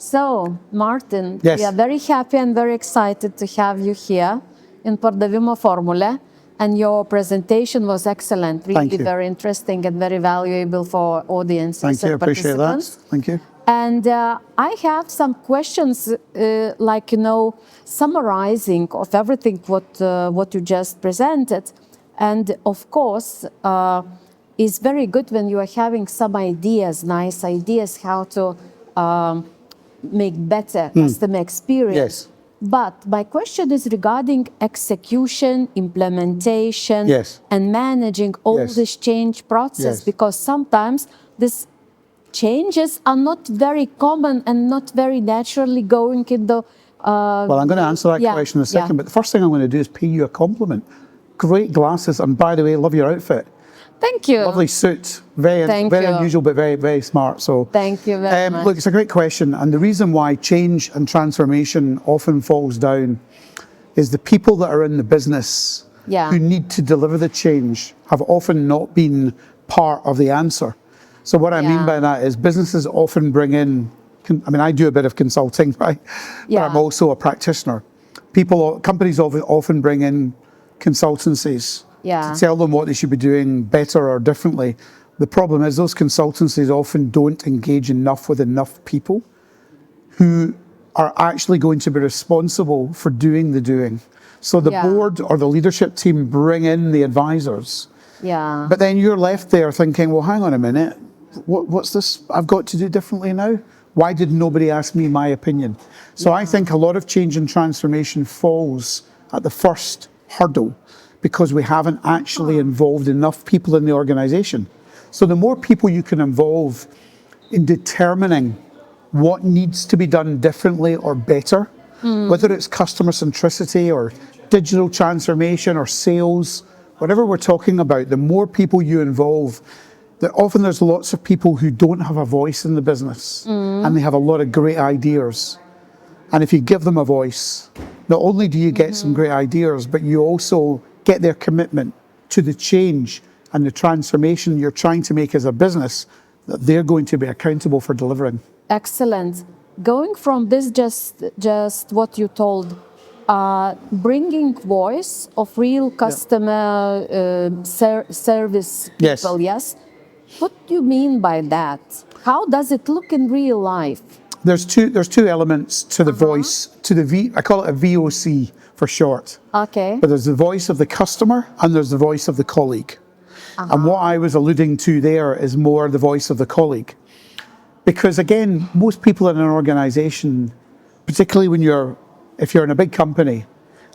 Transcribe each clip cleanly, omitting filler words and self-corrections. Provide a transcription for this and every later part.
So, Martin, Yes. we are very happy and very excited to have you here in Pardavimų formulė. And your presentation was excellent, really Thank you. very interesting and very valuable for audiences Thank you, I and appreciate that. participants. Thank you. And I have some questions, like, summarizing of everything what you just presented. And of course, it's very good when you are having some ideas, nice ideas, how to make better customer experience. Yes. But my question is regarding execution, implementation, Yes. and managing all Yes. this change process, Yes. because sometimes this changes are not very common and not very naturally going in the... Well, I'm going to answer that question in a second, but the first thing I'm going to do is pay you a compliment. Great glasses, and by the way, love your outfit. Thank you. Lovely suit. Very unusual, but very, very smart. So Thank you very much. Look, it's a great question. And the reason why change and transformation often falls down is the people that are in the business who need to deliver the change have often not been part of the answer. So what I mean by that is businesses often bring in, I do a bit of consulting, right? But I'm also a practitioner. Companies often bring in consultancies to tell them what they should be doing better or differently. The problem is those consultancies often don't engage enough with enough people who are actually going to be responsible for doing the doing. So the board or the leadership team bring in the advisors. But then you're left there thinking, well, hang on a minute, what's this I've got to do differently now? Why did nobody ask me my opinion? So I think a lot of change and transformation falls at the first hurdle because we haven't actually involved enough people in the organization. So the more people you can involve in determining what needs to be done differently or better, whether it's customer centricity or digital transformation or sales, whatever we're talking about, the more people you involve, often there's lots of people who don't have a voice in the business and they have a lot of great ideas. And if you give them a voice, not only do you get some great ideas, but you also get their commitment to the change and the transformation you're trying to make as a business that they're going to be accountable for delivering. Excellent. Going from this, just what you told, bringing voice of real customer service people, yes? What do you mean by that? How does it look in real life? There's two elements to the voice, I call it a VOC for short. Okay. But there's the voice of the customer and there's the voice of the colleague. And what I was alluding to there is more the voice of the colleague. Because again, most people in an organization, particularly if you're in a big company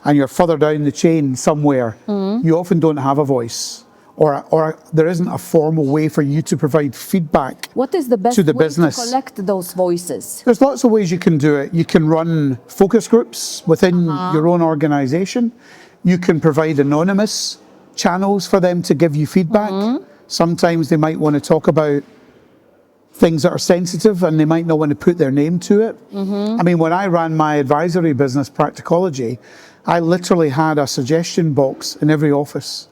and you're further down the chain somewhere, you often don't have a voice. Or there isn't a formal way for you to provide feedback What is the best to the way business. to collect those voices? There's lots of ways you can do it. You can run focus groups within your own organization. You can provide anonymous channels for them to give you feedback. Sometimes they might want to talk about things that are sensitive and they might not want to put their name to it. I mean, when I ran my advisory business, Practicology, I literally had a suggestion box in every office.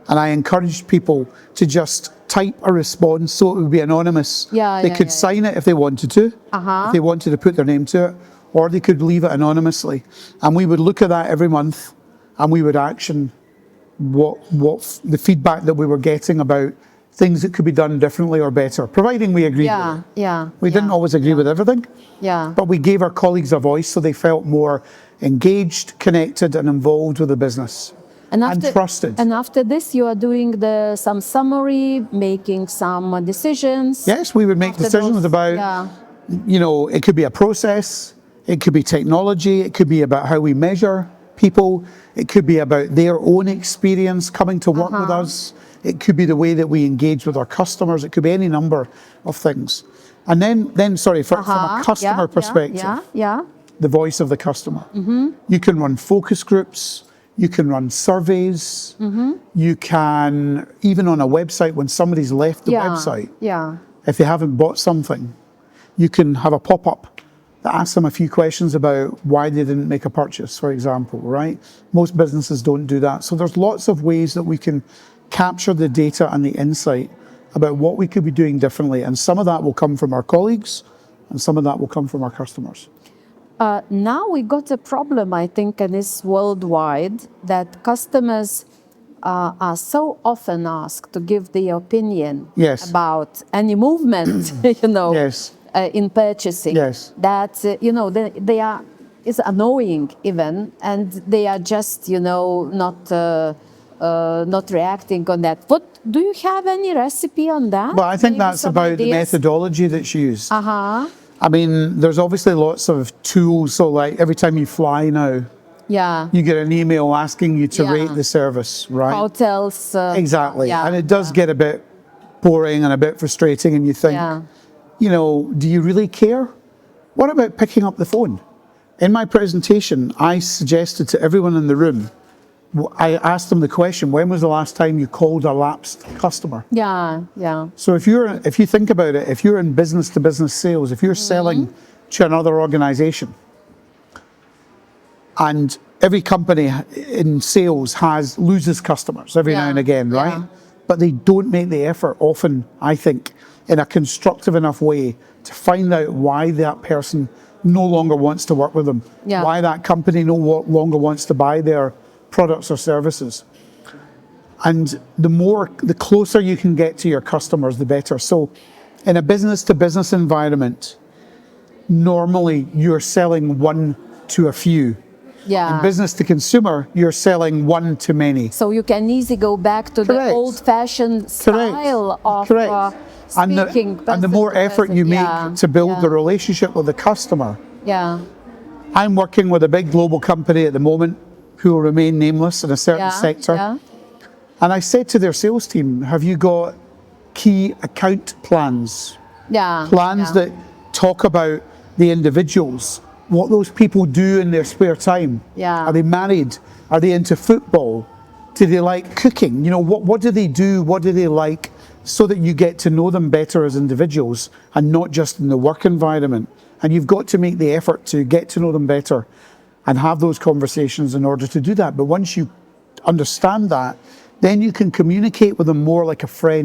And I encouraged people to just type a response so it would be anonymous. They could sign it if they wanted to, if they wanted to put their name to it, or they could leave it anonymously. And we would look at that every month and we would action what the feedback that we were getting about things that could be done differently or better, providing we agreed with it. We didn't always agree with everything, but we gave our colleagues a voice so they felt more engaged, connected and involved with the business. And trusted. And after this, you are doing some summary, making some decisions. Yes, we would make decisions about, it could be a process, it could be technology, it could be about how we measure people, it could be about their own experience coming to work with us, it could be the way that we engage with our customers, it could be any number of things. And then from a customer perspective, the voice of the customer. You can run focus groups. You can run surveys. You can, even on a website, when somebody's left the website, if they haven't bought something, you can have a pop-up that asks them a few questions about why they didn't make a purchase, for example, right? Most businesses don't do that. So there's lots of ways that we can capture the data and the insight about what we could be doing differently. And some of that will come from our colleagues, and some of that will come from our customers. Now we got a problem, I think, and it's worldwide, that customers are so often asked to give their opinion Yes. about any movement, Yes. In purchasing. Yes. That they are, it's annoying even, and they are just not reacting on that. What do you have any recipe on that? Well, I think Maybe that's some about the ideas? methodology that's used. Uh-huh. I mean, there's obviously lots of tools. So like every time you fly now, Yeah. you get an email asking you to Yeah. rate the service, right? Hotels. Exactly. Yeah. And it does get a bit boring and a bit frustrating, and you think, Yeah. do you really care? What about picking up the phone? In my presentation, I suggested to everyone in the room, I asked them the question, when was the last time you called a lapsed customer? Yeah. Yeah. So if you think about it, if you're in business to business sales, if you're selling to another organization, and every company in sales loses customers every now and again, right? Yeah. But they don't make the effort often, I think, in a constructive enough way to find out why that person no longer wants to work with them, Yeah. why that company no longer wants to buy their products or services. And the closer you can get to your customers, the better. So in a business to business environment, normally you're selling one to a few. Yeah. In business to consumer, you're selling one to many. So you can easily go back to the Correct. old-fashioned style of speaking. And the more effort you make to build the relationship with the customer. Yeah. I'm working with a big global company at the moment who will remain nameless in a certain sector. Yeah. And I said to their sales team, have you got key account plans? Yeah. Plans that talk about the individuals, what those people do in their spare time. Yeah. Are they married? Are they into football? Do they like cooking? What do they do? What do they like? So that you get to know them better as individuals and not just in the work environment. And you've got to make the effort to get to know them better and have those conversations in order to do that. But once you understand that, then you can communicate with them more like a friend.